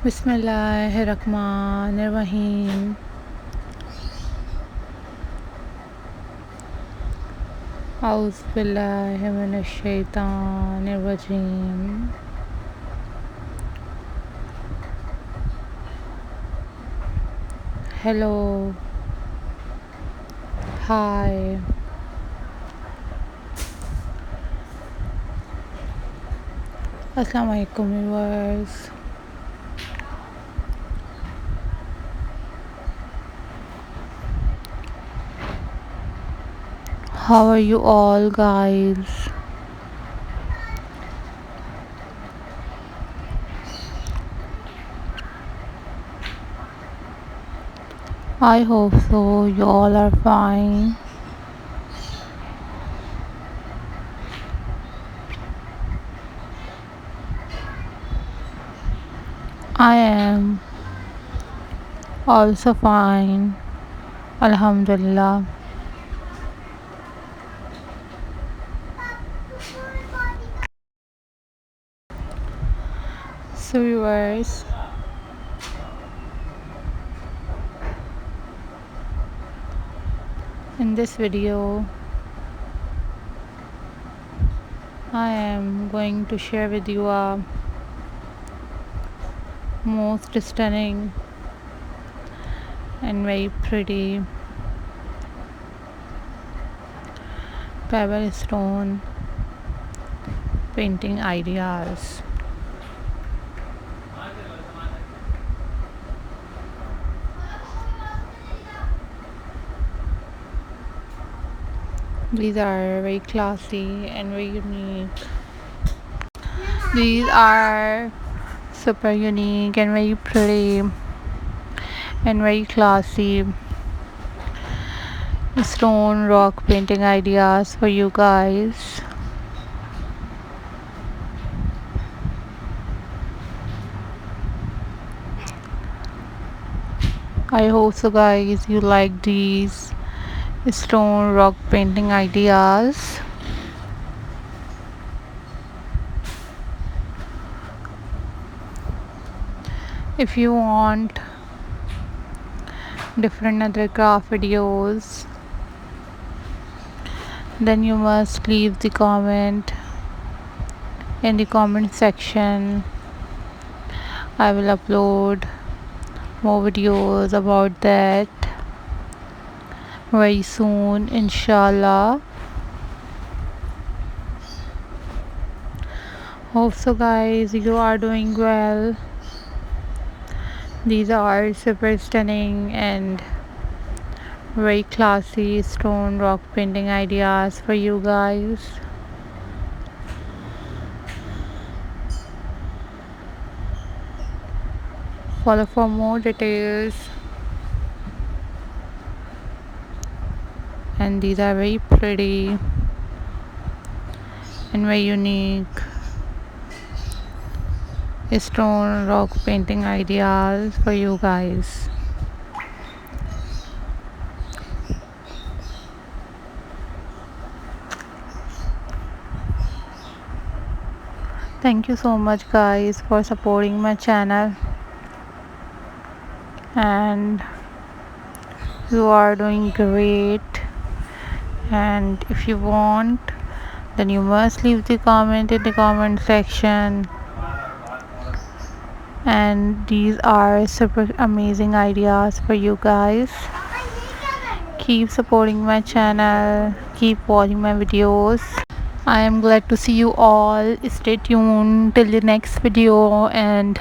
Bismillahirrahmanirrahim. A'udhu billahi minash shaitanir rajim. Hello. Hi. Assalamu alaikum viewers. How are you all guys? I hope so. You all are fine. I am also fine. Alhamdulillah. So viewers, in this video I am going to share with you a most stunning and very pretty pebble stone painting ideas. These are very classy and very unique. These are super unique and very pretty and very classy stone rock painting ideas for you guys. I hope so guys you like these stone rock painting ideas. If you want different other craft videos, then you must leave the comment in the comment section. I will upload more videos about that very soon, inshallah. Hope so guys you are doing well. These are super stunning and very classy stone rock painting ideas for you guys. Follow for more details. And these are very pretty and very unique stone rock painting ideas for you guys. Thank you so much guys for supporting my channel, and you are doing great. And if you want, then you must leave the comment in the comment section. And these are super amazing ideas for you guys. Keep supporting my channel, keep watching my videos. I am glad to see you all. Stay tuned till the next video and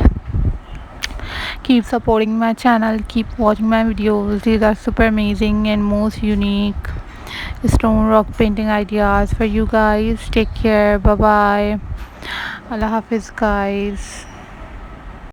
keep supporting my channel, keep watching my videos. These are super amazing and most unique stone rock painting ideas for you guys. Take care. Bye bye. Allah Hafiz guys.